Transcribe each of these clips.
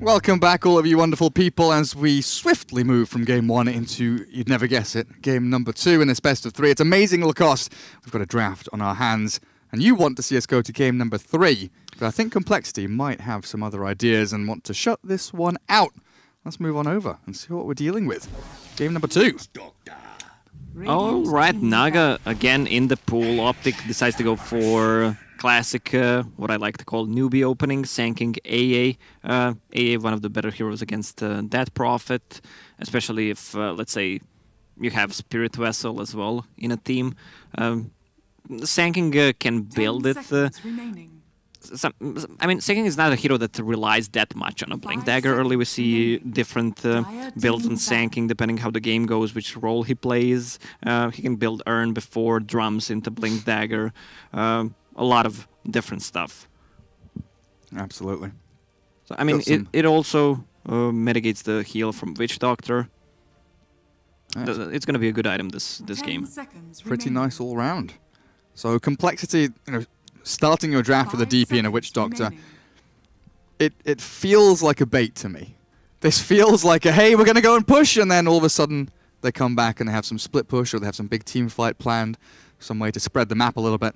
Welcome back, all of you wonderful people, as we swiftly move from game one into, you'd never guess it, game number 2 in this best of 3. It's amazing, Lacoste. We've got a draft on our hands, and you want to see us go to game number 3. But I think compLexity might have some other ideas and want to shut this one out. Let's move on over and see what we're dealing with. Game number 2. All right, Naga again in the pool. OpTic decides to go for classic, what I like to call newbie opening, sanking AA. AA, one of the better heroes against that Prophet, especially if, let's say, you have Spirit Vessel as well in a team. Sanking can build it. I mean, Sanking is not a hero that relies that much on a Blink Dagger. Early we see different builds on Sanking depending how the game goes, which role he plays. He can build Urn before drums into Blink Dagger. A lot of different stuff. Absolutely. So, I mean, it also mitigates the heal from Witch Doctor. It's going to be a good item this game. Pretty nice all round. So compLexity, you know, starting your draft with a DP and a Witch Doctor, it feels like a bait to me. This feels like a, hey, we're going to go and push, and then all of a sudden they come back and they have some split push, or they have some big team fight planned, some way to spread the map a little bit.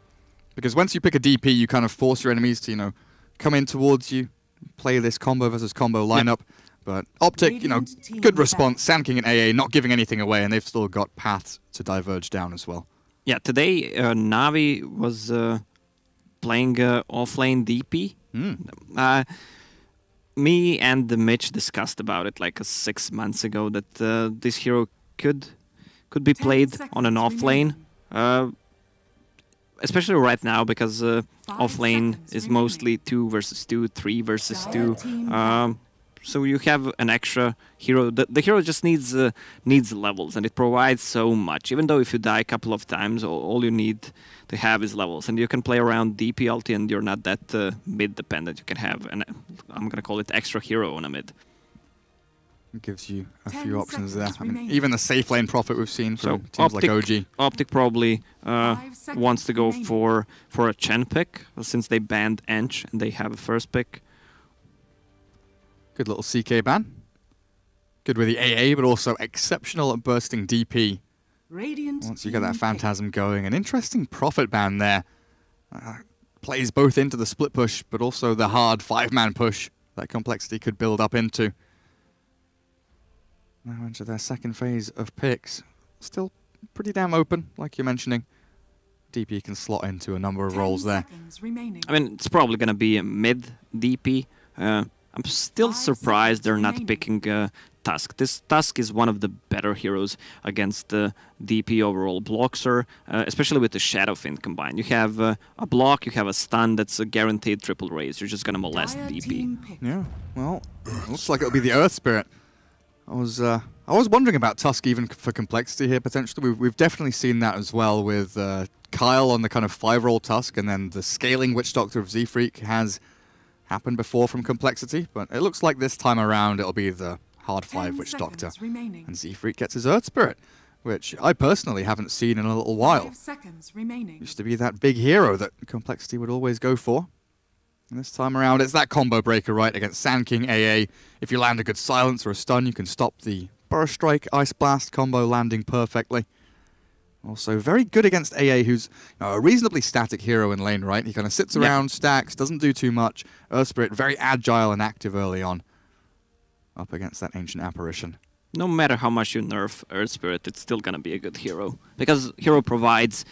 Because once you pick a DP, you kind of force your enemies to, you know, come in towards you, play this combo versus combo lineup. But OpTic, you know, good response, Sand King and AA not giving anything away, and they've still got paths to diverge down as well. Yeah, today Navi was playing offlane DP. Me and Mitch discussed about it like 6 months ago that this hero could be played on an offlane. Especially right now, because offlane is mostly 2 versus 2, 3 versus 2. So you have an extra hero. The hero just needs levels, and it provides so much. Even though if you die a couple of times, all you need to have is levels. And you can play around DP ulti, and you're not that mid-dependent. You can have, I'm going to call it extra hero on a mid. It gives you a few options there. I mean, even the safe lane Prophet we've seen from teams like OG. OpTic probably wants to go for a Chen pick, since they banned Ench and they have a first pick. Good little CK ban. Good with the AA, but also exceptional at bursting DP. Once you get that Phantasm going. An interesting Prophet ban there. Plays both into the split push, but also the hard 5-man push that compLexity could build up into. Now into their second phase of picks. Still pretty damn open, like you're mentioning. DP can slot into a number of roles there. I mean, it's probably going to be a mid DP. I'm still surprised they're not picking Tusk. This Tusk is one of the better heroes against the DP overall bloxer, especially with the Shadow Fiend combined. You have a block, you have a stun that's a guaranteed triple raise. You're just going to molest DP. Yeah, well, looks like it'll be the Earth Spirit. I was wondering about Tusk even for compLexity here, potentially. We've definitely seen that as well with Kyle on the kind of 5-roll Tusk, and then the scaling Witch Doctor of Z-Freak has happened before from compLexity, but it looks like this time around it'll be the hard 5 Witch Doctor. And Z-Freak gets his Earth Spirit, which I personally haven't seen in a little while. Used to be that big hero that compLexity would always go for. And this time around, it's that combo breaker, right, against Sand King AA. If you land a good silence or a stun, you can stop the Burst Strike, Ice Blast combo landing perfectly. Also, very good against AA, who's a reasonably static hero in lane, right? He kind of sits around, stacks, doesn't do too much. Earth Spirit, very agile and active early on. Up against that Ancient Apparition. No matter how much you nerf Earth Spirit, it's still going to be a good hero. Because hero provides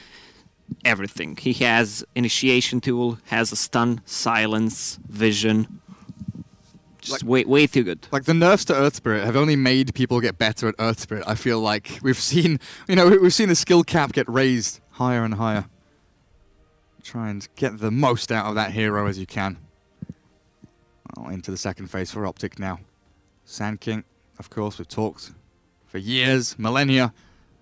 everything. He has initiation tool, has a stun, silence, vision. Just like, way too good. Like the nerfs to Earth Spirit have only made people get better at Earth Spirit. I feel like we've seen, we've seen the skill cap get raised higher and higher. Try and get the most out of that hero as you can. Well, into the second phase for OpTic now. Sand King, of course, we've talked for years, millennia,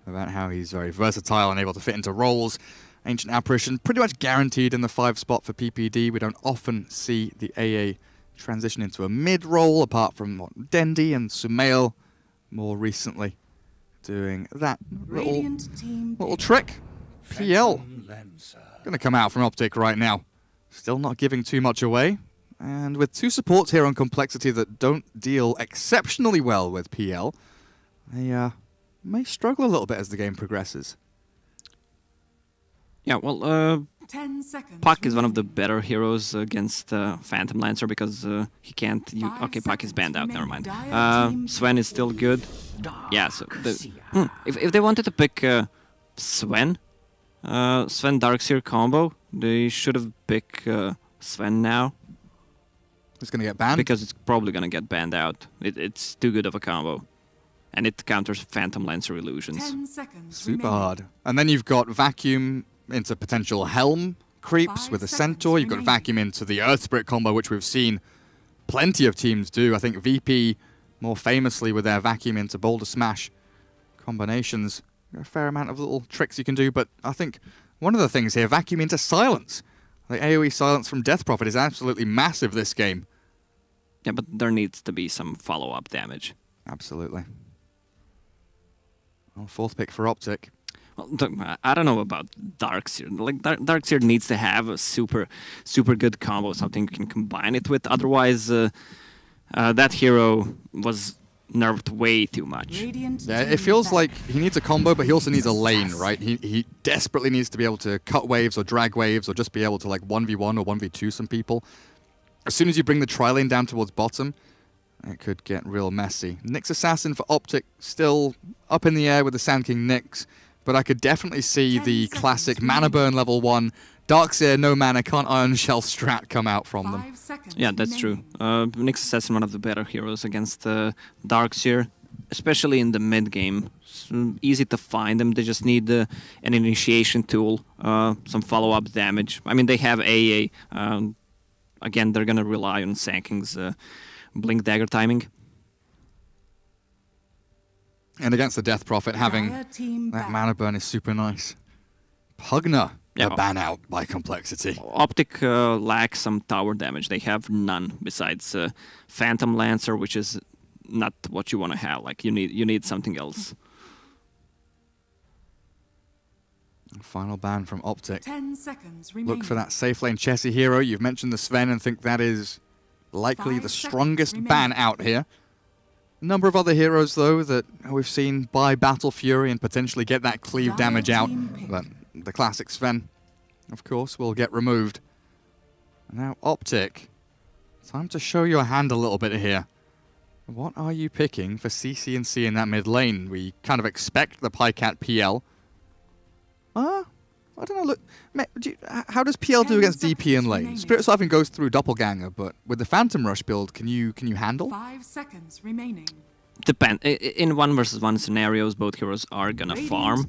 about how he's very versatile and able to fit into roles. Ancient Apparition, pretty much guaranteed in the 5 spot for PPD. We don't often see the AA transition into a mid-role, apart from Dendi and Sumail more recently doing that little trick. PL going to come out from OpTic right now. Still not giving too much away. And with two supports here on compLexity that don't deal exceptionally well with PL, they may struggle a little bit as the game progresses. Yeah, well, 10 seconds. Puck is one of the better heroes against Phantom Lancer because he can't use... Okay, Puck is banned out, never mind. Sven is still good. Yeah, so... If they wanted to pick Sven, Sven Darkseer combo, they should have picked Sven now. It's going to get banned? Because it's probably going to get banned out. It's too good of a combo. And it counters Phantom Lancer illusions. 10 seconds Super hard. And then you've got Vacuum into potential Helm creeps with a Centaur. You've got Vacuum into the Earth Spirit combo, which we've seen plenty of teams do. I think VP, more famously, with their Vacuum into Boulder Smash combinations. A fair amount of little tricks you can do, but I think one of the things here, Vacuum into Silence. The AoE Silence from Death Prophet is absolutely massive this game. Yeah, but there needs to be some follow-up damage. Absolutely. Well, fourth pick for OpTic. Well, I don't know about Darkseer. Like Darkseer needs to have a super good combo, something you can combine it with. Otherwise, that hero was nerfed way too much. Yeah, it feels like he needs a combo, but he also needs a lane, right? He desperately needs to be able to cut waves or drag waves or just be able to like 1v1 or 1v2 some people. As soon as you bring the tri-lane down towards bottom, it could get real messy. Nyx Assassin for OpTic, still up in the air with the Sand King Nyx, but I could definitely see the classic Mana Burn level 1, Darkseer, no mana, can't Iron Shell strat come out from them. Yeah, that's true. Nyx Assassin, one of the better heroes against Darkseer, especially in the mid game. It's easy to find them, they just need an initiation tool, some follow-up damage. I mean, they have AA. Again, they're gonna rely on Sand King's Blink Dagger timing. And against the Death Prophet, having that Mana Burn is super nice. Pugna, a ban out by compLexity. OpTic lacks some tower damage. They have none besides Phantom Lancer, which is not what you want to have. Like you need something else. Final ban from OpTic. 10 seconds remaining. Look for that safe lane Chessie hero. You've mentioned the Sven and think that is likely the strongest ban out here. A number of other heroes, though, that we've seen buy Battle Fury and potentially get that cleave damage out. But the classic Sven, of course, will get removed. Now, OpTic, time to show your hand a little bit here. What are you picking for CC&C in that mid lane? We kind of expect the Pycat PL. I don't know, look, how does PL do against DP in lane? Spirit Siphon goes through Doppelganger, but with the Phantom Rush build, can you handle? 5 seconds remaining. Depend. In 1v1 scenarios, both heroes are gonna farm.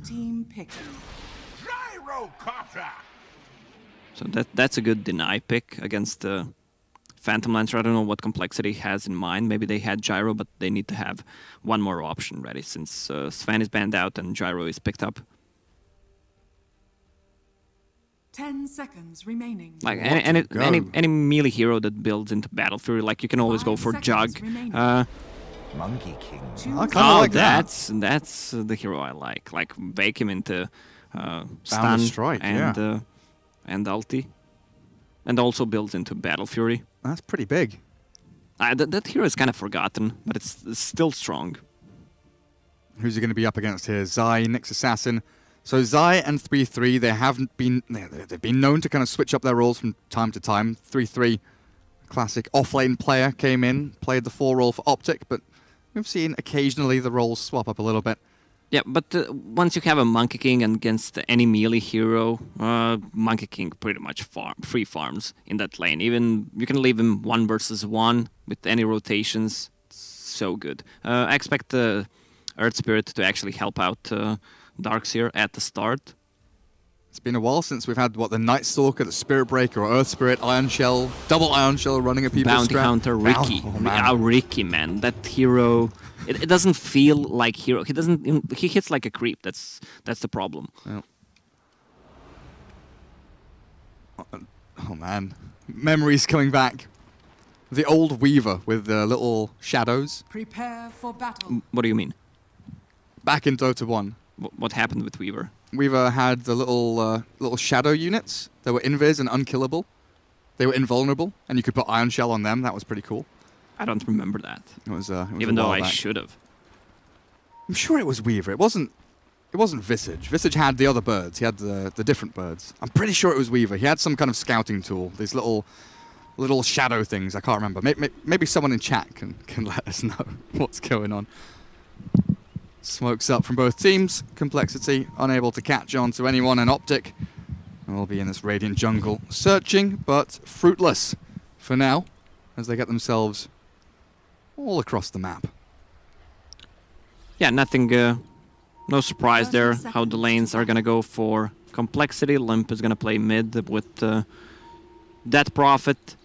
So that's a good deny pick against Phantom Lancer. I don't know what compLexity has in mind. Maybe they had Gyro, but they need to have one more option ready since Sven is banned out and Gyro is picked up. 10 seconds remaining. Like any melee hero that builds into Battle Fury, like you can always go for Jug. Monkey King. Like that's the hero I like. Like bake him into stun strike, and ulti, and also builds into Battle Fury. That's pretty big. That hero is kind of forgotten, but it's still strong. Who's he going to be up against here? Zai, Nyx Assassin. So Zai and 3-3, they've been known to kind of switch up their roles from time to time. 3-3, classic off-lane player, came in, played the 4 role for OpTic, but we've seen occasionally the roles swap up a little bit. Yeah, but once you have a Monkey King against any melee hero, Monkey King pretty much free farms in that lane. Even you can leave him 1 versus 1 with any rotations. It's so good. I expect the Earth Spirit to actually help out Darkseer at the start. It's been a while since we've had, what, the Night Stalker, the Spirit Breaker, or Earth Spirit, Iron Shell, double Iron Shell running at people's Bounty Hunter, Ricky. Ricky, man. That hero, it doesn't feel like hero. He hits like a creep. That's the problem. Yeah. Oh, man. Memories coming back. The old Weaver with the little shadows. Prepare for battle. What do you mean? Back in Dota 1. What happened with Weaver? Weaver had the little shadow units that were invis and unkillable. they were invulnerable, and you could put Iron Shell on them. That was pretty cool. I don't remember that. It was Even a though while I back. should have. I'm sure it was Weaver. It wasn't Visage. Visage had the other birds. He had the different birds. I'm pretty sure it was Weaver. He had some kind of scouting tool. These little shadow things. I can't remember. Maybe someone in chat can let us know what's going on. Smokes up from both teams. compLexity unable to catch on to anyone, and OpTic will be in this Radiant jungle searching, but fruitless for now as they get themselves all across the map. Yeah, nothing, no surprise there how the lanes are gonna go for compLexity. Limp is gonna play mid with Death Prophet.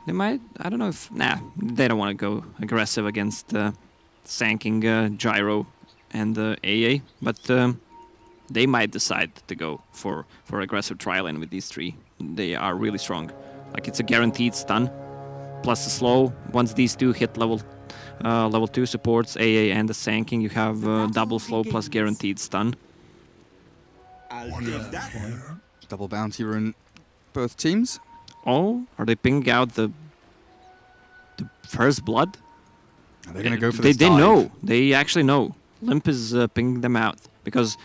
They might, I don't know if, they don't want to go aggressive against Sanking Gyro and AA, but they might decide to go for aggressive tri-lane with these three. They are really strong. Like, it's a guaranteed stun, plus the slow. Once these two hit level 2 supports, AA and the Sanking, you have double slow plus guaranteed stun. Double bounty rune both teams. Oh, are they pinging out the first blood? Are they going to go for this They dive? know. They actually know. Limp is pinging them out because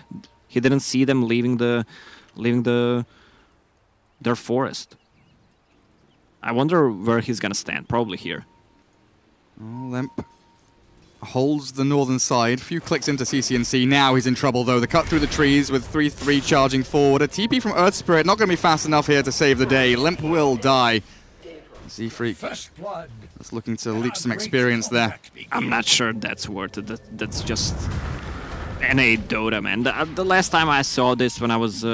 he didn't see them leaving their forest. I wonder where he's gonna stand. Probably here. Oh, Limp holds the northern side. Few clicks into CCNC. Now he's in trouble, though. The cut through the trees with 3-3 charging forward. A TP from Earth Spirit. Not going to be fast enough here to save the day. Limp will die. Z-Freak is looking to leech some experience there. I'm not sure that's worth it. That's just NA Dota, man. The last time I saw this, when I was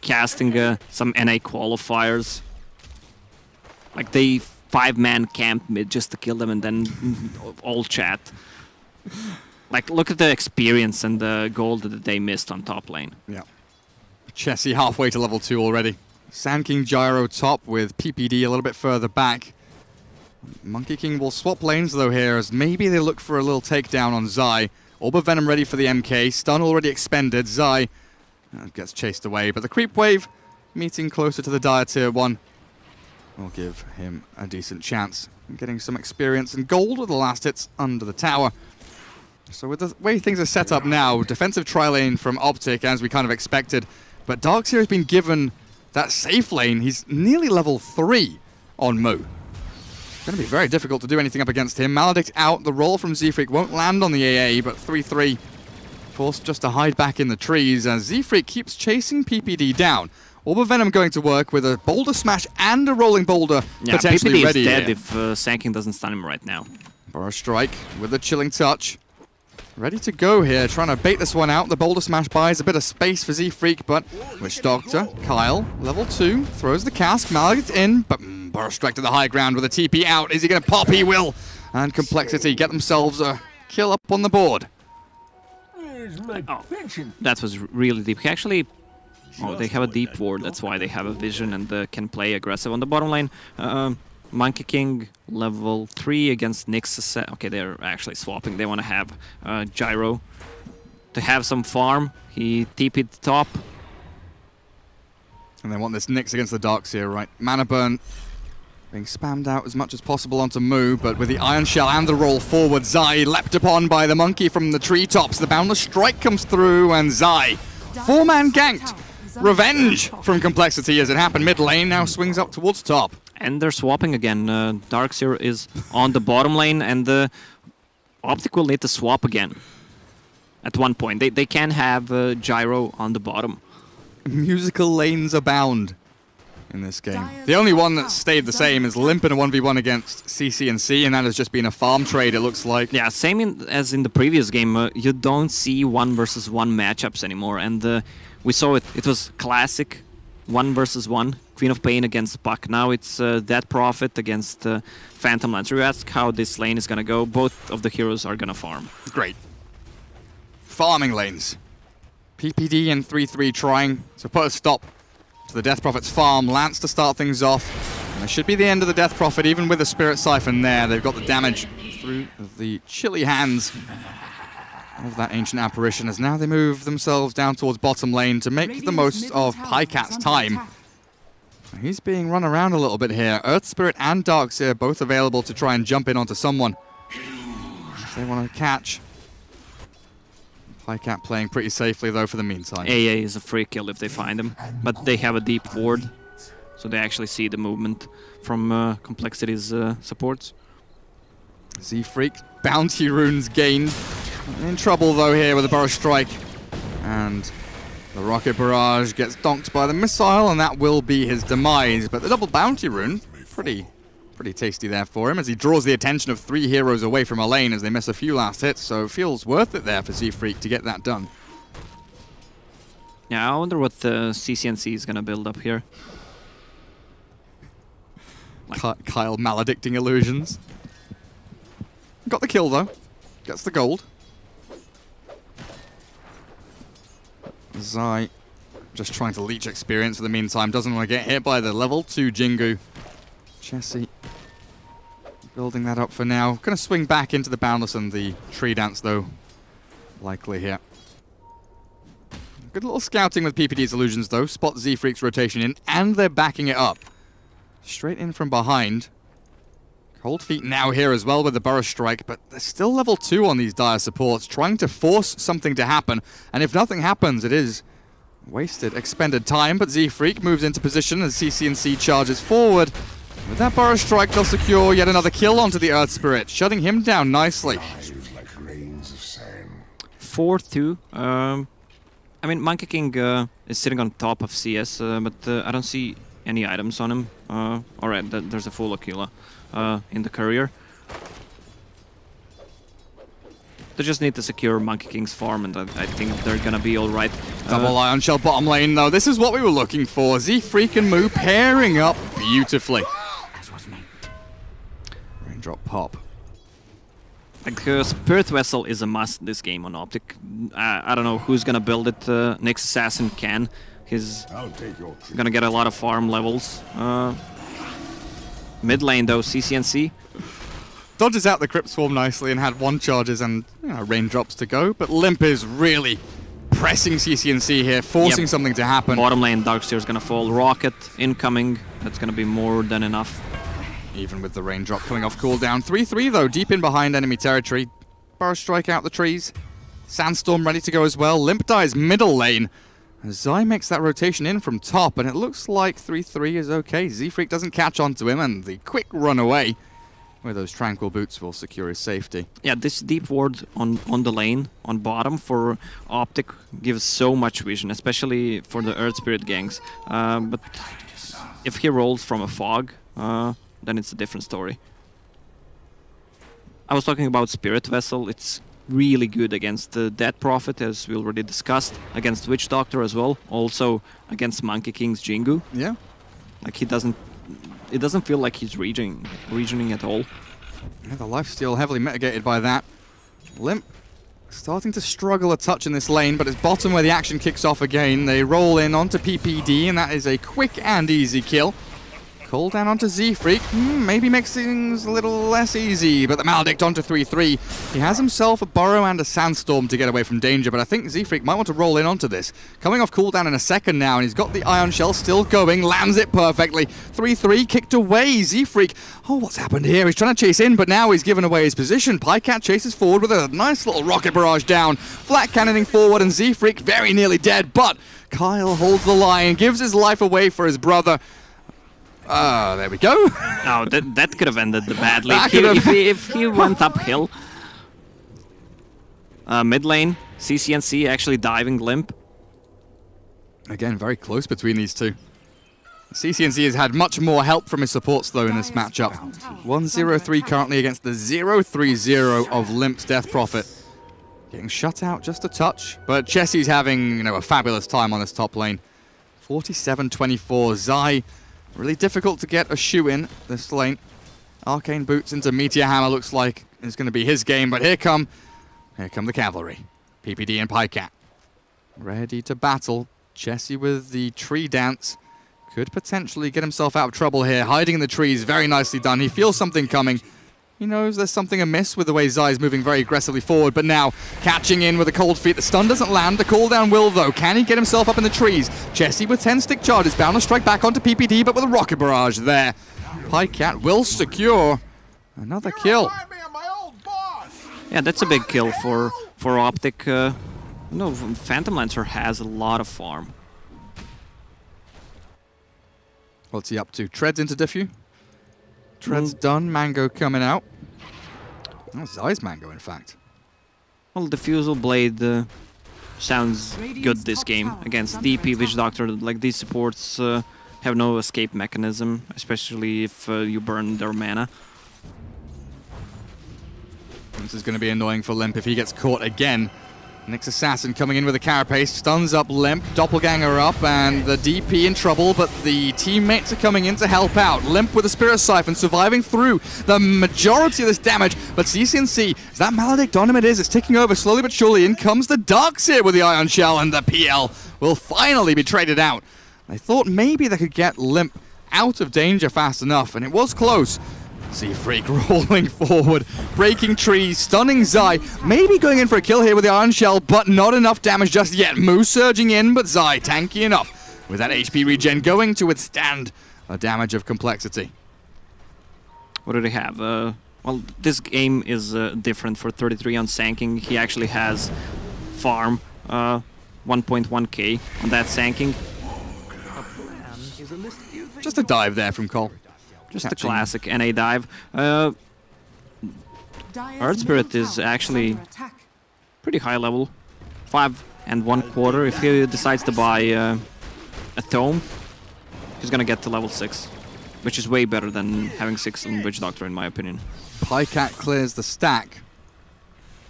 casting some NA qualifiers, like they 5-man camped mid just to kill them, and then all chat. Like, look at the experience and the gold that they missed on top lane. Yeah. Chessie halfway to level 2 already. Sand King Gyro top with PPD a little bit further back. Monkey King will swap lanes though here, as maybe they look for a little takedown on Zai. Orb of Venom ready for the MK. Stun already expended. Zai gets chased away, but the creep wave meeting closer to the Dire Tier 1 will give him a decent chance. Getting some experience and gold with the last hits under the tower. So with the way things are set up now, defensive tri-lane from OpTic as we kind of expected, but Darkseer has been given that safe lane. He's nearly level 3 on Moo. It's going to be very difficult to do anything up against him. Maledict out. The roll from Z-Freak won't land on the AA, but 3-3 forced just to hide back in the trees as Z-Freak keeps chasing PPD down. Orb of Venom going to work with a boulder smash and a rolling boulder potentially PPD ready. is dead if Sanking doesn't stun him right now. Burrow Strike with a chilling touch. Ready to go here, trying to bait this one out. The boulder smash buys a bit of space for Z-Freak, but Witch Doctor, Kyle, level 2, throws the cask, Maledict in, but Burrow Strike to the high ground with a TP out. Is he going to pop? He will. And compLexity get themselves a kill up on the board. Oh, that was really deep. Actually, they have a deep ward, that's why they have a vision and can play aggressive on the bottom lane. Monkey King level 3 against Nixus. Okay, they're actually swapping. They want to have Gyro to have some farm. He TP'd top. And they want this Nyx against the Darkseer, right? Mana Burn being spammed out as much as possible onto Moo, but with the Iron Shell and the roll forward, Zai leapt upon by the monkey from the treetops. The Boundless Strike comes through, and Zai, 4-man ganked. Revenge from compLexity as it happened mid lane, now swings up towards top. And they're swapping again. Darkseer is on the bottom lane, and OpTic will need to swap again at one point. They can have Gyro on the bottom. Musical lanes abound in this game. The only one that stayed the same is Limp in a 1v1 against CCNC, and that has just been a farm trade, it looks like. Yeah, same as in the previous game. You don't see 1 versus 1 matchups anymore, and we saw it. It was classic 1 versus 1. Queen of Pain against Puck. Now it's Death Prophet against Phantom Lancer. You ask how this lane is gonna go. Both of the heroes are gonna farm. Great. Farming lanes. PPD and 3-3 trying to put a stop to the Death Prophet's farm. Lance to start things off. And it should be the end of the Death Prophet, even with the Spirit Siphon there. They've got the damage through the chilly hands of that ancient apparition, as now they move themselves down towards bottom lane to make the most of Pycat's time. He's being run around a little bit here. Earth Spirit and Darkseer both available to try and jump in onto someone if they want to catch. Pycat playing pretty safely though for the meantime. AA is a free kill if they find him, but they have a deep ward, so they actually see the movement from compLexity's supports. Z-Freak, bounty runes gained. In trouble though here with a Burrow Strike. And the Rocket Barrage gets donked by the missile, and that will be his demise. But the double bounty rune, pretty tasty there for him, as he draws the attention of 3 heroes away from a lane as they miss a few last hits, so it feels worth it there for Z-Freak to get that done. Yeah, I wonder what the CCNC is going to build up here. Kyle maledicting illusions. Got the kill though. Gets the gold. Zai just trying to leech experience for the meantime. Doesn't want to get hit by the level 2 Jingu. Chessie building that up for now. Gonna swing back into the Boundless and the Tree Dance though. Likely here. Good little scouting with PPD's illusions though. Spot Z-Freak's rotation in, and they're backing it up. Straight in from behind. Cold Feet now here as well with the Burrow Strike, but they're still level 2 on these dire supports, trying to force something to happen. And if nothing happens, it is wasted, expended time, but Z-Freak moves into position as CCNC charges forward. With that Burrow Strike, they'll secure yet another kill onto the Earth Spirit, shutting him down nicely. 4-2. I mean, Monkey King is sitting on top of CS, but I don't see any items on him. Alright, there's a full Aquila in the courier. They just need to secure Monkey King's farm, and I think they're gonna be alright. Double Ion Shell bottom lane though. This is what we were looking for. Z-Freak and Moo pairing up beautifully. Raindrop pop. Like, Spirit Vessel is a must this game on OpTic. I don't know who's gonna build it. Nyx Assassin can. He's gonna get a lot of farm levels. Mid lane though, CCNC. Dodges out the Crypt Swarm nicely and had 1 charges and raindrops to go, but Limp is really pressing CCNC here, forcing something to happen. Bottom lane, Darkseer's gonna fall. Rocket incoming. That's gonna be more than enough. Even with the raindrop coming off cooldown. 3-3 though, deep in behind enemy territory. Burrow Strike out the trees. Sandstorm ready to go as well. Limp dies middle lane. Zai makes that rotation in from top, and it looks like 3-3 is okay. Z-Freak doesn't catch onto him, and the quick run away with those Tranquil Boots will secure his safety. Yeah, this deep ward on the lane, on bottom, for OpTic gives so much vision, especially for the Earth Spirit gangs. But if he rolls from a fog, then it's a different story. I was talking about Spirit Vessel. It's really good against the Dead Prophet, as we already discussed, against Witch Doctor as well, also against Monkey King's Jingu. Yeah. Like, it doesn't feel like he's regioning at all. Yeah, the lifesteal heavily mitigated by that. Limp starting to struggle a touch in this lane, but it's bottom where the action kicks off again. They roll in onto PPD, and that is a quick and easy kill. Call down onto Z-Freak. Maybe makes things a little less easy, but the Maledict onto 3-3. He has himself a Burrow and a Sandstorm to get away from danger, but I think Z-Freak might want to roll in onto this. Coming off cooldown in a second now, and he's got the Ion Shell still going, lands it perfectly. 3-3 kicked away. Z-Freak, oh, what's happened here? He's trying to chase in, but now he's given away his position. Pycat chases forward with a nice little rocket barrage down. Flat cannoning forward, and Z-Freak very nearly dead, but Kyle holds the line, gives his life away for his brother. There we go. Oh, that could have ended badly if he went uphill. Mid lane, CCNC actually diving Limp. Again, very close between these two. CCNC has had much more help from his supports though in this matchup. 1-0-3 currently against the 0-3-0 of Limp's Death Prophet. Getting shut out just a touch, but Chessie's having, a fabulous time on this top lane. 47-24. Zai, really difficult to get a shoe in this lane. Arcane Boots into Meteor Hammer looks like it's going to be his game, but here come the cavalry. PPD and Pycat ready to battle. Chessie with the Tree Dance could potentially get himself out of trouble here, hiding in the trees. Very nicely done. He feels something coming. He knows there's something amiss with the way Zai's moving very aggressively forward, but now catching in with a cold feet. The stun doesn't land. The cooldown will, though. Can he get himself up in the trees? Jesse with 10 stick charges, bound to strike back onto PPD, but with a rocket barrage there. Pycat will secure another kill. Yeah, that's a big kill for OpTic. No, Phantom Lancer has a lot of farm. What's he up to? Treads into Diffu. Treads done. Mango coming out. Oh, Zai's Mango, in fact. Well, Diffusal Blade sounds good this game against DP, Witch Doctor. Like, these supports have no escape mechanism, especially if you burn their mana. This is going to be annoying for Limp if he gets caught again. Nyx Assassin coming in with a carapace, stuns up Limp, Doppelganger up, and the DP in trouble, but the teammates are coming in to help out. Limp with a Spirit Siphon, surviving through the majority of this damage, but CCNC, as that Maledict on him it is, it's ticking over slowly but surely. In comes the Darkseer with the Ion Shell, and the PL will finally be traded out. They thought maybe they could get Limp out of danger fast enough, and it was close. Freak rolling forward, breaking trees, stunning Zai, maybe going in for a kill here with the Iron Shell, but not enough damage just yet. Moo surging in, but Zai tanky enough with that HP regen going to withstand the damage of complexity. What do they have? Well, this game is different for 33 on Sanking. He actually has farm 1.1k on that Sanking. Just a dive there from Cole. Just a classic NA dive. Earth Spirit is actually pretty high level. 5 1/4. If he decides to buy a Tome, he's gonna get to level 6, which is way better than having 6 on Witch Doctor, in my opinion. Pycat clears the stack.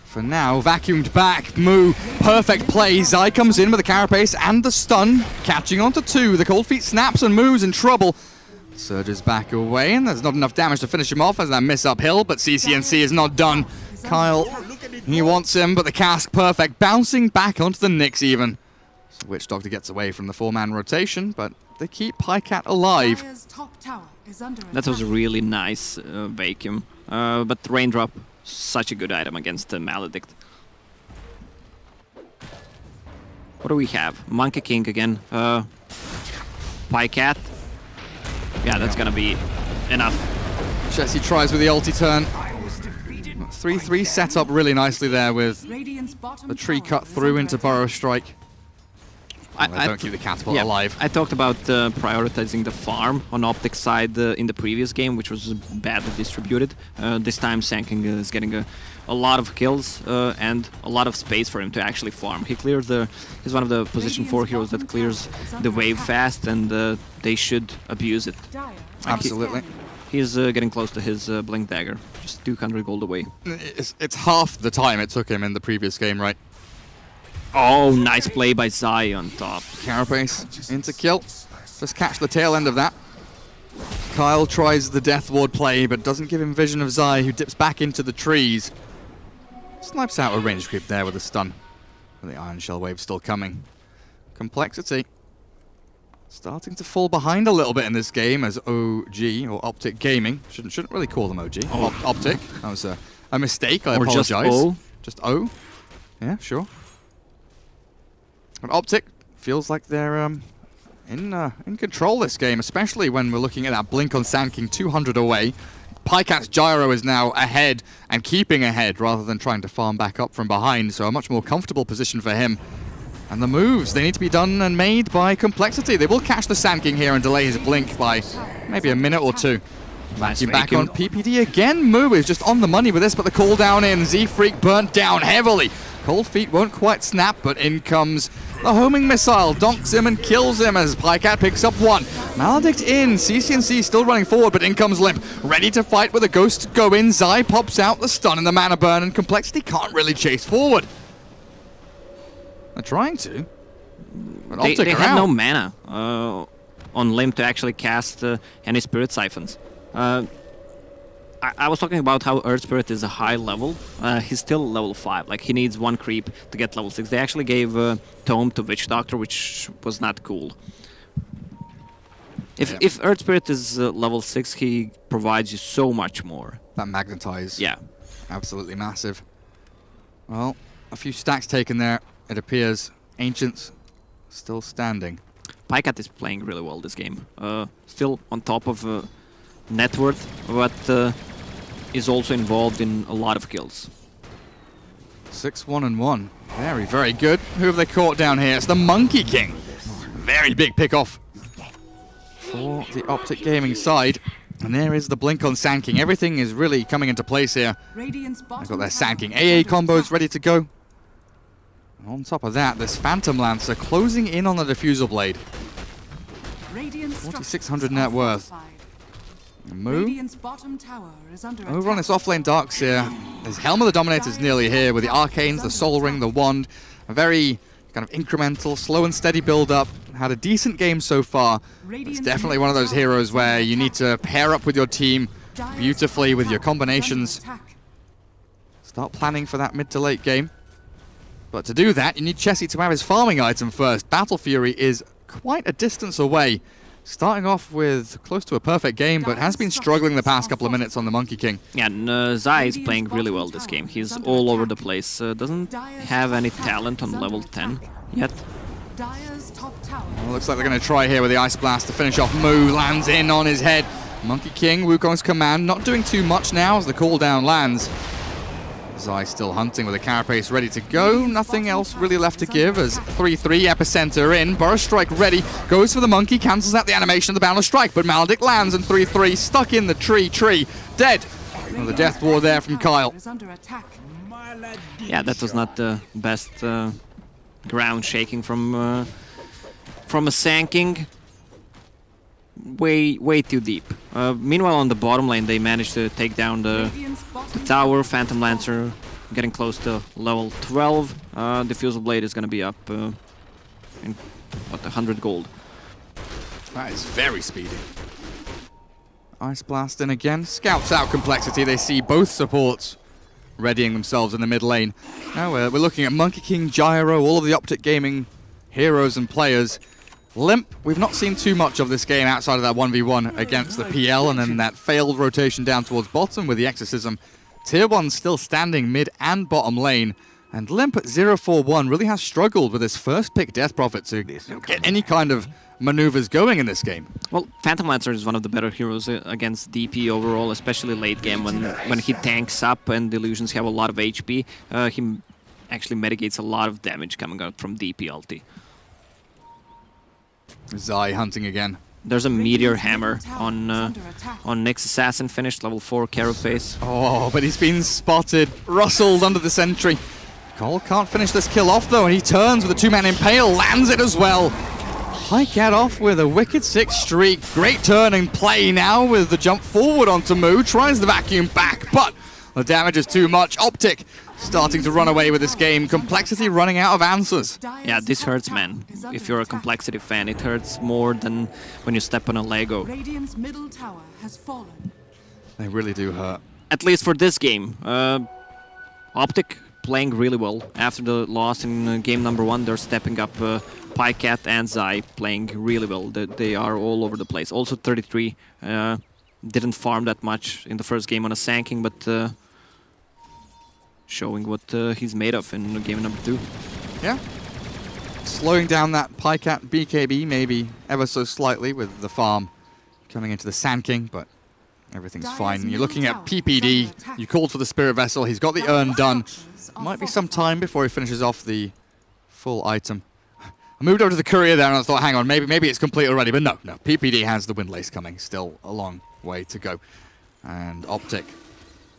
For now, vacuumed back. Moo, perfect play. Zai comes in with the carapace and the stun, catching onto 2. The cold feet snaps and Moo's in trouble. Surges back away, and there's not enough damage to finish him off as that miss uphill, but CCNC is not done. Kyle, he wants him, but the cask perfect, bouncing back onto the Nyx even. So Witch Doctor gets away from the 4-man rotation, but they keep Pycat alive. That was a really nice vacuum, but Raindrop, such a good item against the Maledict. What do we have? Monkey King again. Pycat. Yeah, that's gonna be enough. Jesse tries with the ulti turn. 3-3 set up really nicely there with the tree cut through into Burrow Strike. I don't keep the catapult alive. I talked about prioritizing the farm on OpTic side in the previous game, which was badly distributed. This time Sanking is getting a lot of kills and a lot of space for him to actually farm. He's one of the position 4 heroes that clears the wave fast, and they should abuse it. Absolutely. He's getting close to his Blink Dagger, just 200 gold away. It's half the time it took him in the previous game, right? Oh, nice play by Zai on top. Carapace into kill. Just catch the tail end of that. Kyle tries the Death Ward play, but doesn't give him vision of Zai, who dips back into the trees. Snipes out a range creep there with a stun. And the Iron Shell wave still coming. Complexity starting to fall behind a little bit in this game as OG, or OpTic Gaming. Shouldn't really call them OG. OpTic. That was a mistake, I apologize. Just O? Just O? Yeah, sure. But OpTic feels like they're in control this game, especially when we're looking at that blink on Sand King 200 away. Pycat's gyro is now ahead and keeping ahead rather than trying to farm back up from behind, so a much more comfortable position for him. And the moves, they need to be done and made by complexity. They will catch the Sand King here and delay his blink by maybe a minute or 2. Vacuum back on PPD again. Moo is just on the money with this, but the cooldown in. Z-Freak burnt down heavily. Cold Feet won't quite snap, but in comes the homing missile. Donks him and kills him as Pycat picks up 1. Maledict in. CCNC still running forward, but in comes Limp. Ready to fight with a ghost to go in. Zai pops out the stun and the mana burn, and complexity can't really chase forward. They're trying to. But they have no mana on Limp to actually cast any Spirit Siphons. I was talking about how Earth Spirit is a high level. He's still level 5. Like, he needs 1 creep to get level 6. They actually gave Tome to Witch Doctor, which was not cool. If Earth Spirit is level 6, he provides you so much more. That magnetize. Yeah. Absolutely massive. Well, a few stacks taken there, it appears. Ancients still standing. Pycat is playing really well this game. Still on top of net worth, but is also involved in a lot of kills. 6-1-1. Very, very good. Who have they caught down here? It's the Monkey King. Very big pick-off for the OpTic Gaming side. And there is the blink on Sand King. Everything is really coming into place here. They've got their Sand King AA combos ready to go. And on top of that, this Phantom Lancer closing in on the Diffusal Blade. 4,600 net worth. Moo. Over on this offlane Darks here, there's Helm of the Dominator's nearly here with the Arcanes, the Soul Ring, the Wand. A very kind of incremental, slow and steady build-up. Had a decent game so far. It's definitely one of those heroes where you need to pair up with your team beautifully with your combinations. Start planning for that mid to late game. But to do that, you need Chessie to have his farming item first. Battle Fury is quite a distance away. Starting off with close to a perfect game, but has been struggling the past couple of minutes on the Monkey King. Yeah, and Zai is playing really well this game. He's all over the place. Doesn't have any talent on level 10 yet. Well, looks like they're going to try here with the Ice Blast to finish off Moo. Lands in on his head. Monkey King, Wukong's command, not doing too much now as the cooldown lands. Zai still hunting with a carapace ready to go. Nothing else really left to give as 3-3 Epicenter in. Burrow Strike ready. Goes for the Monkey. Cancels out the animation of the Boundless Strike. But Maledict lands and 3-3. Stuck in the tree. Dead. Well, the death war there from Kyle. Yeah, that was not the best ground shaking from a Sand King. Way too deep. Meanwhile, on the bottom lane, they managed to take down the tower. Phantom Lancer getting close to level 12. Diffusal Blade is going to be up in, what, 100 gold. That is very speedy. Ice Blast in again. Scouts out compLexity. They see both supports readying themselves in the mid lane. Now we're looking at Monkey King, Gyro, all of the OpTic Gaming heroes and players. Limp, we've not seen too much of this game outside of that 1v1 against the PL and then that failed rotation down towards bottom with the Exorcism. Tier 1 still standing mid and bottom lane. And Limp at 0-4-1 really has struggled with his first pick Death Prophet to get any kind of maneuvers going in this game. Well, Phantom Lancer is one of the better heroes against DP overall, especially late game when he tanks up and Delusions have a lot of HP. He actually mitigates a lot of damage coming out from DP ulti. Zai hunting again. There's a Meteor Hammer on Nyx Assassin, finished level 4 carapace. Oh, but he's been spotted, rustled under the sentry. Cole can't finish this kill off though, and he turns with a two-man impale, lands it as well. Pycat off with a wicked 6 streak. Great turn in play now with the jump forward onto Moo. Tries the vacuum back, but the damage is too much. OpTic starting to run away with this game. compLexity running out of answers. Yeah, this hurts, man. If you're a compLexity fan, it hurts more than when you step on a Lego. Radiant's middle tower has fallen. They really do hurt. At least for this game. OpTic playing really well. After the loss in game number 1, they're stepping up. Pycat and Zai playing really well. They are all over the place. Also 33. Didn't farm that much in the first game on a Sand King, but showing what he's made of in game number 2. Yeah. Slowing down that Pycat BKB maybe ever so slightly with the farm coming into the Sand King, but everything's fine. You're looking at PPD. You called for the Spirit Vessel. He's got the urn done. Might be some time before he finishes off the full item. I moved over to the courier there and I thought, hang on, maybe it's complete already, but no. PPD has the Windlace coming. Still a long way to go. And OpTic.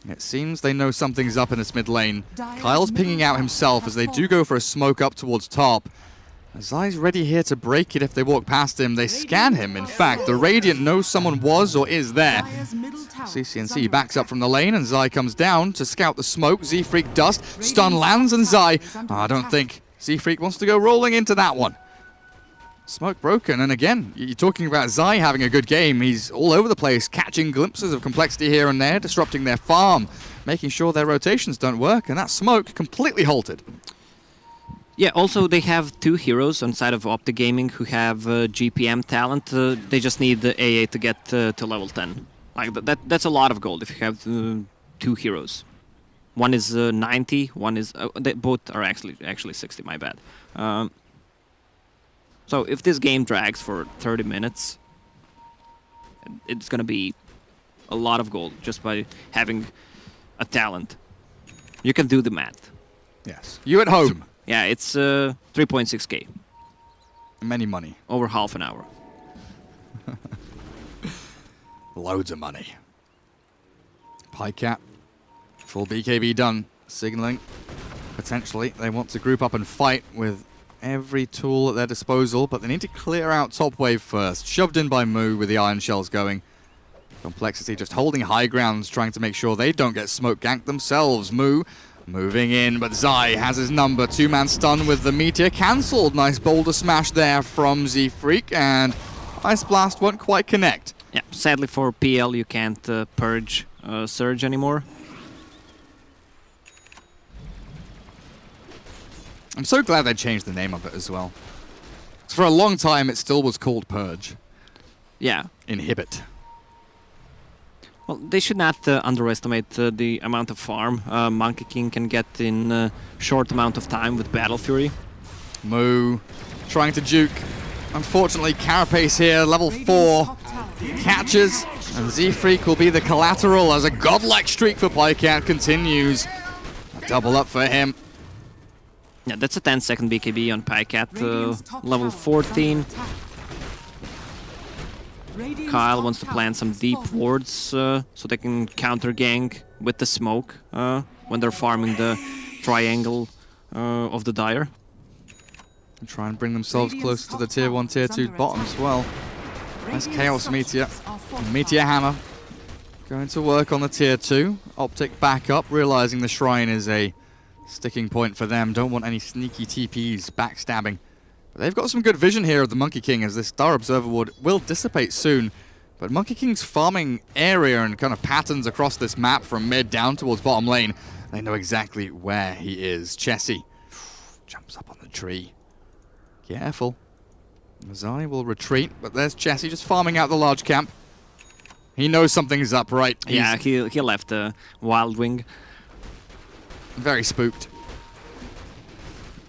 It seems they know something's up in this mid lane. Kyle's pinging out himself as they do go for a smoke up towards top. Zai's ready here to break it if they walk past him. They scan him, in fact. The Radiant knows someone was or is there. CCNC backs up from the lane and Zai comes down to scout the smoke. Z-Freak dust, stun lands and Zai. I don't think Z-Freak wants to go rolling into that one. Smoke broken, and again, you're talking about Zai having a good game. He's all over the place, catching glimpses of compLexity here and there, disrupting their farm, making sure their rotations don't work, and that smoke completely halted. Yeah, also they have 2 heroes on side of OpTic Gaming who have GPM talent. They just need the AA to get to level 10. Like that's a lot of gold if you have 2 heroes. One is 90, one is... they both are actually 60, my bad. So if this game drags for 30 minutes, it's gonna be a lot of gold just by having a talent. You can do the math. Yes. You at home. Yeah, it's 3.6k. Many money. Over half an hour. Loads of money. Pycat. Full BKB done. Signaling. Potentially, they want to group up and fight with every tool at their disposal, but they need to clear out top wave first. Shoved in by Moo with the iron shells going. compLexity just holding high grounds, trying to make sure they don't get smoke ganked themselves. Moo moving in, but Zai has his number. 2-man stun with the meteor cancelled. Nice boulder smash there from Z-Freak, and Ice Blast won't quite connect. Yeah, sadly for PL you can't purge Surge anymore. I'm so glad they changed the name of it as well. For a long time it still was called Purge. Yeah. Inhibit. Well, they should not underestimate the amount of farm Monkey King can get in a short amount of time with Battle Fury. Moo trying to juke. Unfortunately, Carapace here, level 4, catches, and Z-Freak will be the collateral as a godlike streak for Pycat continues. A double up for him. Yeah, that's a 10-second BKB on Pycat, level 14. Kyle wants to plant some deep wards so they can counter gank with the smoke when they're farming the triangle of the Dire. And try and bring themselves closer to the tier 1, tier 2 bottom as well. Nice Chaos Meteor. Meteor Hammer going to work on the tier 2. OpTic back up, realizing the shrine is a sticking point for them. Don't want any sneaky TPs, backstabbing. But they've got some good vision here of the Monkey King as this Star Observer Ward will dissipate soon. But Monkey King's farming area and kind of patterns across this map from mid down towards bottom lane, they know exactly where he is. Chessie jumps up on the tree. Careful. Mazai will retreat, but there's Chessie just farming out the large camp. He knows something's up, right? Yeah, he left Wild Wing. Very spooked.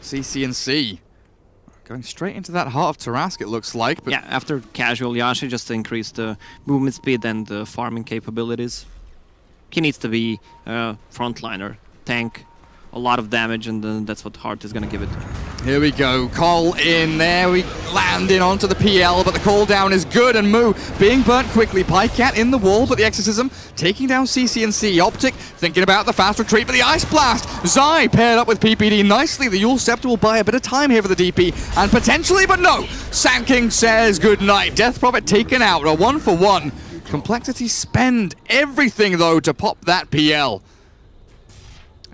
CC going straight into that Heart of Tarask, it looks like. But yeah, after casual Yasha, just to increase the movement speed and the farming capabilities. He needs to be frontliner, tank, a lot of damage, and that's what Heart is going to give it. Here we go, call in there, we land in onto the PL, but the call down is good, and Moo being burnt quickly. Pycat in the wall, but the Exorcism taking down CC. OpTic thinking about the fast retreat, but the Ice Blast! Zai paired up with PPD nicely. The Yule Scepter will buy a bit of time here for the DP, and potentially, but no! Sand King says goodnight. Death Prophet taken out, a 1-for-1. compLexity spend everything, though, to pop that PL.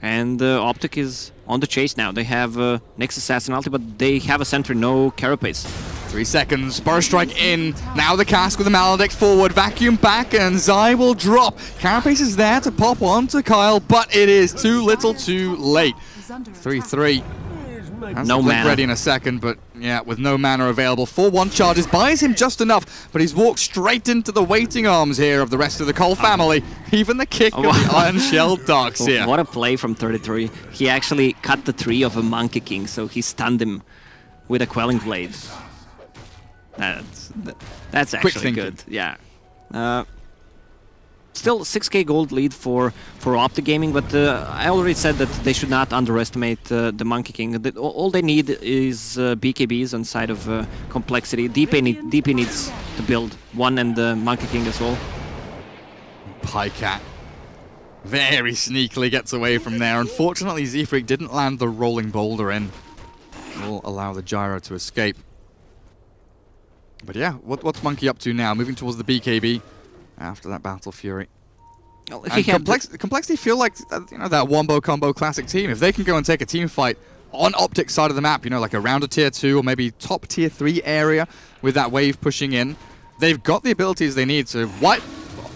And OpTic is on the chase now. They have Nyx Assassin ulti, but they have a sentry, no Carapace. 3 seconds, Burst Strike in. Now the cask with the Maledict forward, Vacuum back, and Zai will drop. Carapace is there to pop onto Kyle, but it is too little too late. 3-3. No mana. Ready in a second, but yeah, with no mana available. 4-1 charges buys him just enough, but he's walked straight into the waiting arms here of the rest of the Cole family. Even the kick of the Iron Shell Dogs here. What a play from 33. He actually cut the tree of a Monkey King, so he stunned him with a Quelling Blade. That's actually good. Yeah. Still 6k gold lead for OpTic Gaming, but I already said that they should not underestimate the Monkey King. All they need is BKBs on side of compLexity. DP needs to build one, and the Monkey King as well. Pycat very sneakily gets away from there. Unfortunately, Z-Freak didn't land the rolling boulder in. Will allow the gyro to escape. But yeah, what's Monkey up to now? Moving towards the BKB. After that Battle Fury. And compLexity feel like that wombo combo classic team. If they can go and take a team fight on OpTic side of the map, like around a tier 2 or maybe top tier 3 area with that wave pushing in, they've got the abilities they need to wipe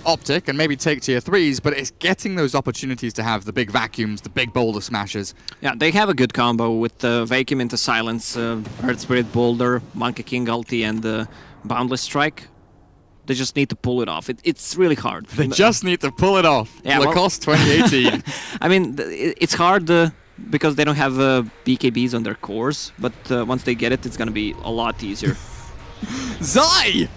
OpTic and maybe take tier 3s, but it's getting those opportunities to have the big vacuums, the big boulder smashes. Yeah, they have a good combo with Vacuum into Silence, Earth Spirit Boulder, Monkey King ulti, and Boundless Strike. They just need to pull it off. It's really hard. They just need to pull it off. Yeah, Lacoste 2018. I mean, it's hard because they don't have BKBs on their cores, but once they get it, it's going to be a lot easier. Zai!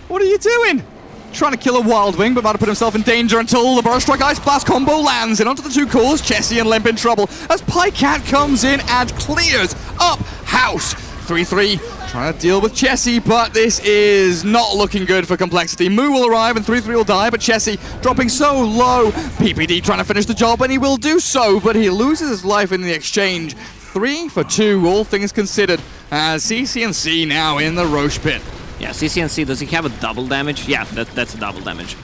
What are you doing? Trying to kill a Wild Wing, but about to put himself in danger until the Burst Strike Ice Blast combo lands in onto the two cores. Chessie and Limp in trouble as Pycat comes in and clears up house. 3-3, trying to deal with Chessie, but this is not looking good for compLexity. Moo will arrive and 3-3 will die, but Chessie dropping so low. PPD trying to finish the job, and he will do so, but he loses his life in the exchange. 3 for 2, all things considered, as CCNC now in the Roche pit. Yeah, CCNC, does he have a double damage? Yeah, that's a double damage.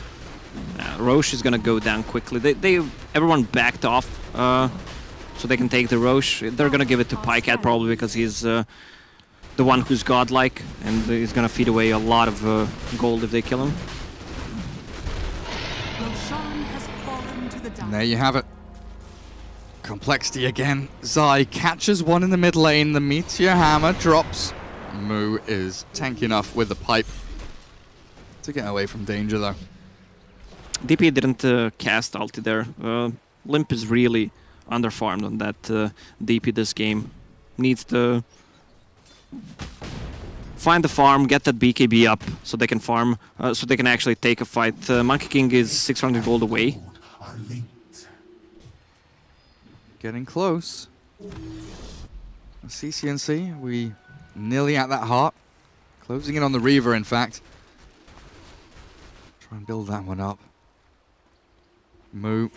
Roche is gonna go down quickly. Everyone backed off, so they can take the Roche. They're gonna give it to Pycat probably because he's the one who's godlike, and he's gonna feed away a lot of gold if they kill him. And there you have it. compLexity again. Zai catches one in the mid lane. The Meteor Hammer drops. Moo is tanky enough with the pipe to get away from danger, though. DP didn't cast ulti there. Limp is really underfarmed on that DP this game. Needs to find the farm, get that BKB up so they can farm, so they can actually take a fight. Monkey King is 600 gold away. Getting close. CCNC, we nearly at that heart. Closing in on the Reaver, in fact. Try and build that one up. Moo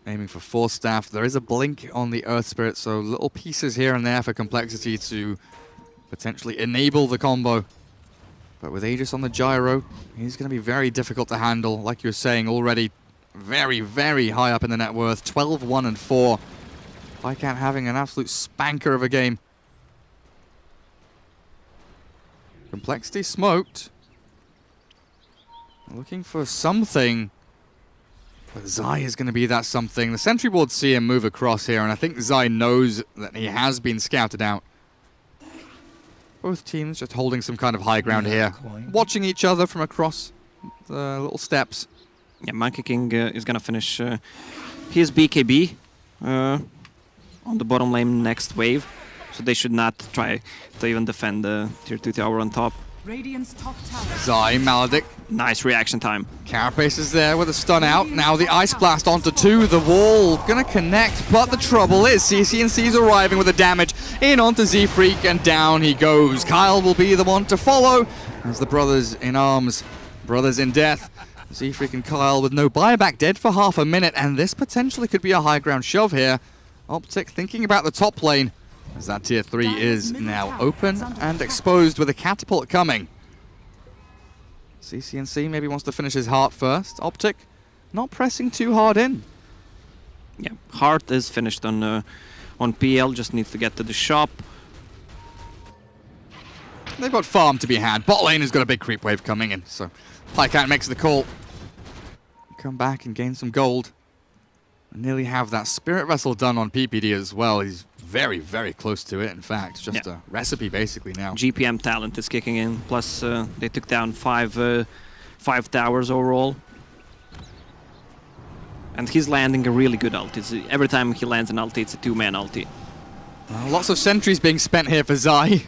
aiming for 4 staff. There is a blink on the Earth Spirit, so little pieces here and there for compLexity to potentially enable the combo. But with Aegis on the gyro, he's going to be very difficult to handle. Like you were saying, already very, very high up in the net worth. 12, 1, and 4. Pycat having an absolute spanker of a game. compLexity smoked. Looking for something. But Zai is going to be that something. The sentry wards see him move across here, and I think Zai knows that he has been scouted out. Both teams just holding some kind of high ground here. Watching each other from across the little steps. Yeah, Monkey King is going to finish his BKB on the bottom lane next wave. So they should not try to even defend the tier 2 tower on top. Radiant's top tower. Zai, Maledic. Nice reaction time. Carapace is there with a stun out. Now the Ice Blast onto 2. The wall gonna connect, but the trouble is CCNC's arriving with the damage in onto Z-Freak, and down he goes. Kyle will be the one to follow as the brothers in arms, brothers in death. Z-Freak and Kyle with no buyback, dead for half a minute, and this potentially could be a high ground shove here. OpTic thinking about the top lane, as that tier 3 is now open and exposed with a catapult coming. CCNC maybe wants to finish his heart first. OpTic not pressing too hard in. Yeah, heart is finished on PL, just needs to get to the shop. They've got farm to be had. Bot lane has got a big creep wave coming in, so Pycat makes the call. Come back and gain some gold. And nearly have that Spirit Vessel done on PPD as well. He's very, very close to it, in fact. Just a recipe, basically, now. GPM talent is kicking in. Plus, they took down five towers overall. And he's landing a really good ulti. Every time he lands an ulti, it's a 2-man ulti. Lots of sentries being spent here for Zai.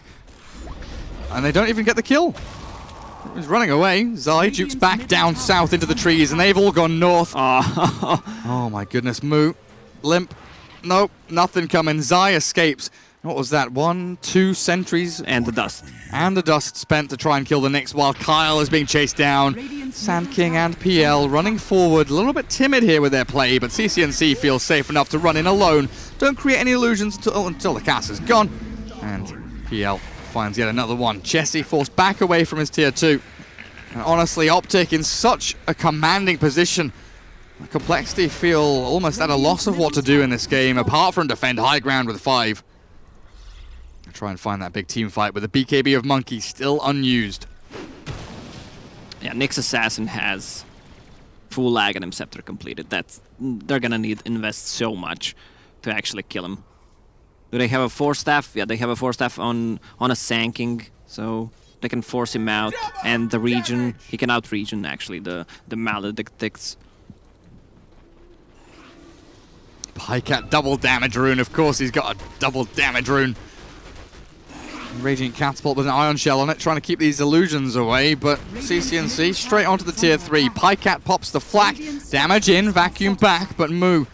And they don't even get the kill. He's running away. Zai jukes back down south into the trees, and they've all gone north. Oh my goodness, Moo. Limp. Nope, nothing coming. Zai escapes. What was that? 1, 2 sentries? And the dust. And the dust spent to try and kill the Nyx while Kyle is being chased down. Sand King and PL running forward. A little bit timid here with their play, but CCNC feels safe enough to run in alone. Don't create any illusions until the cast is gone. And PL finds yet another one. Chessie forced back away from his tier 2. And honestly, OpTic in such a commanding position. compLexity feel almost at a loss of what to do in this game, apart from defend high ground with 5. Try and find that big team fight with the BKB of Monkey still unused. Yeah, Nyx Assassin has full Aghanim Scepter completed. They're gonna need invest so much to actually kill him. Do they have a 4-staff? Yeah, they have a 4-staff on a Sanking, so they can force him out. And the region, he can out-region actually the Maledicts. Pycat double damage rune, of course he's got a double damage rune. Radiant Catapult with an Ion Shell on it, trying to keep these illusions away, but CCNC straight onto the tier 3. Pycat pops the flak, damage in, vacuum back, but Moo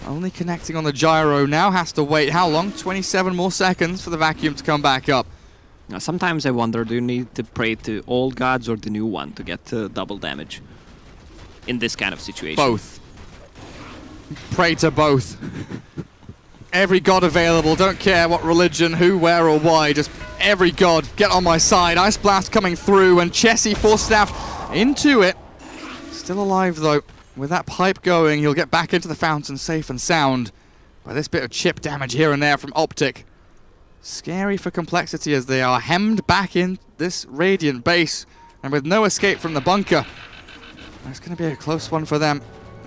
only connecting on the gyro now, has to wait, how long? 27 more seconds for the vacuum to come back up. Now, sometimes I wonder, do you need to pray to old gods or the new one to get double damage in this kind of situation? Both. Pray to both. Every god available, don't care what religion, who, where, or why, just every god, get on my side. Ice Blast coming through, and Chessie force-staffed into it. Still alive, though. With that pipe going, he'll get back into the fountain safe and sound. By this bit of chip damage here and there from OpTic. Scary for compLexity as they are hemmed back in this Radiant base, and with no escape from the bunker. It's going to be a close one for them.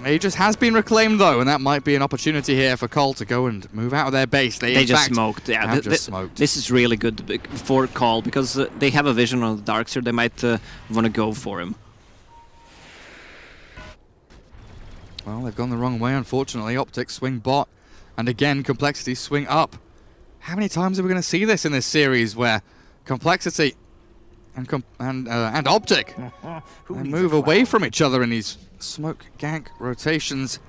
Aegis has been reclaimed though, and that might be an opportunity here for Cole to go and move out of their base. They just smoked. Yeah, smoked. This is really good for Cole because they have a vision on the Darkseer. They might want to go for him. Well, they've gone the wrong way, unfortunately. OpTic swing bot, and again, compLexity swing up. How many times are we going to see this in this series where compLexity and OpTic they move away from each other in these smoke gank rotations?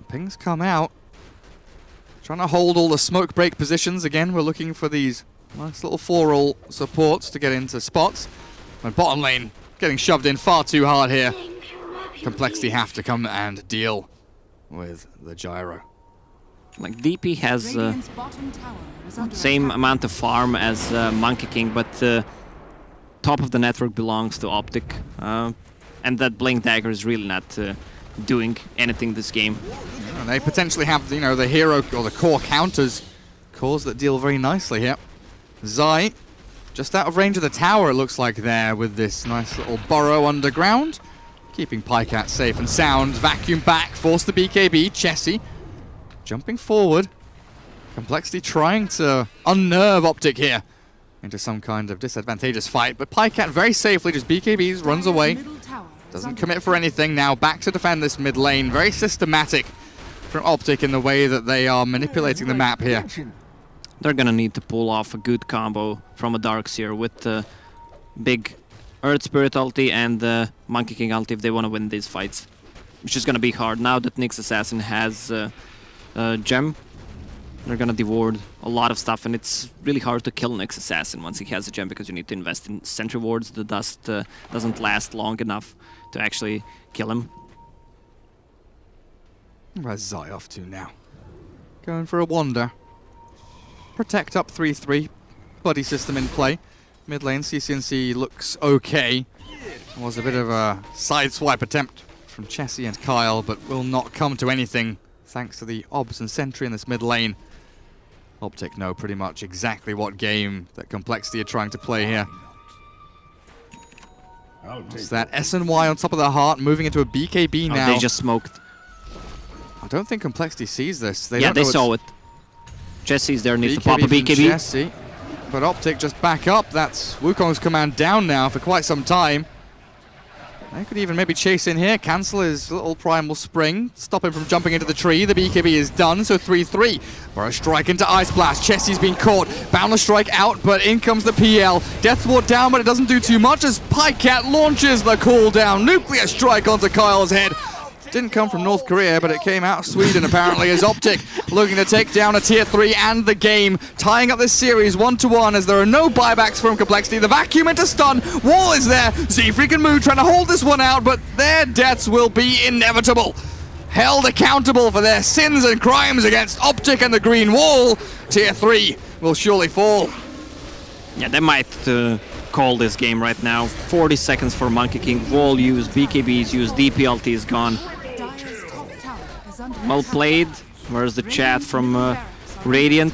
Pings come out, trying to hold all the smoke break positions. Again, we're looking for these nice little 4-roll supports to get into spots. And bottom lane getting shoved in far too hard here. compLexity have to come and deal with the gyro. Like DP has same amount of farm as Monkey King, but top of the network belongs to OpTic, and that Blink Dagger is really not doing anything this game. And they potentially have, you know, the hero or the core counters, cores that deal very nicely here. Zai, just out of range of the tower, it looks like there with this nice little burrow underground, keeping Pycat safe and sound. Vacuum back, force the BKB. Chessie jumping forward. compLexity trying to unnerve OpTic here into some kind of disadvantageous fight, but Pycat very safely just BKBs, runs away, doesn't commit for anything. Now back to defend this mid lane. Very systematic from OpTic in the way that they are manipulating the map here. They're gonna need to pull off a good combo from a Darkseer with the big Earth Spirit ulti and the Monkey King ulti if they want to win these fights, which is gonna be hard. Now that Nyx Assassin has Gem, they're gonna devour a lot of stuff, and it's really hard to kill Nyx Assassin once he has a gem because you need to invest in sentry wards. The dust doesn't last long enough to actually kill him. Where's Zai off to now? Going for a wander. Protect up 3-3. Buddy system in play. Mid lane, CCNC looks okay. It was a bit of a sideswipe attempt from Chessie and Kyle, but will not come to anything thanks to the obs and sentry in this mid lane. OpTic know pretty much exactly what game that compLexity are trying to play here. It's that SNY on top of the heart, moving into a BKB now. They just smoked. I don't think compLexity sees this. Yeah, they saw it. Chessie's there, needs to pop a BKB. Chessie, but OpTic just back up. That's Wukong's command down now for quite some time. They could even maybe chase in here, cancel his little primal spring, stop him from jumping into the tree. The BKB is done, so 3-3. Burrow strike into Ice Blast. Chessie's been caught. Boundless strike out, but in comes the PL. Death Ward down, but it doesn't do too much as Pycat launches the cooldown. Nuclear strike onto Kyle's head. Didn't come from North Korea, but it came out of Sweden apparently as OpTic looking to take down a tier 3 and the game, tying up this series 1-1 as there are no buybacks from compLexity. The vacuum into stun, wall is there, Z-Freak and Moo trying to hold this one out, but their deaths will be inevitable. Held accountable for their sins and crimes against OpTic and the green wall. Tier 3 will surely fall. Yeah, they might call this game right now. 40 seconds for Monkey King, wall use, BKBs use, DP ulti is gone. Well played. Where's the chat from Radiant?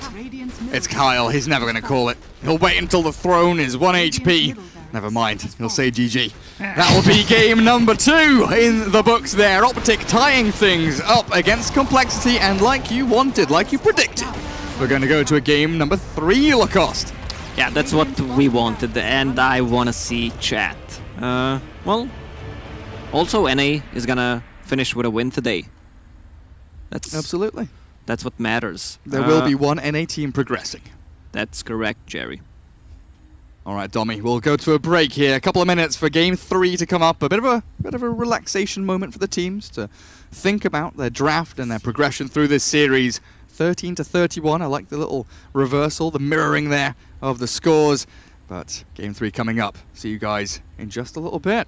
It's Kyle. He's never going to call it. He'll wait until the throne is 1 HP. Never mind, he'll say GG. That will be game number 2 in the books there. OpTic tying things up against compLexity, and like you wanted, like you predicted, we're going to go to a game number 3, Lacoste. Yeah, that's what we wanted, and I want to see chat. Well, also NA is going to finish with a win today. Absolutely. That's what matters. There will be one NA team progressing. That's correct, Jerry. All right, Dommy, we'll go to a break here. A couple of minutes for game 3 to come up. A bit of a relaxation moment for the teams to think about their draft and their progression through this series. 13-31. I like the little reversal, the mirroring there of the scores. But game 3 coming up. See you guys in just a little bit.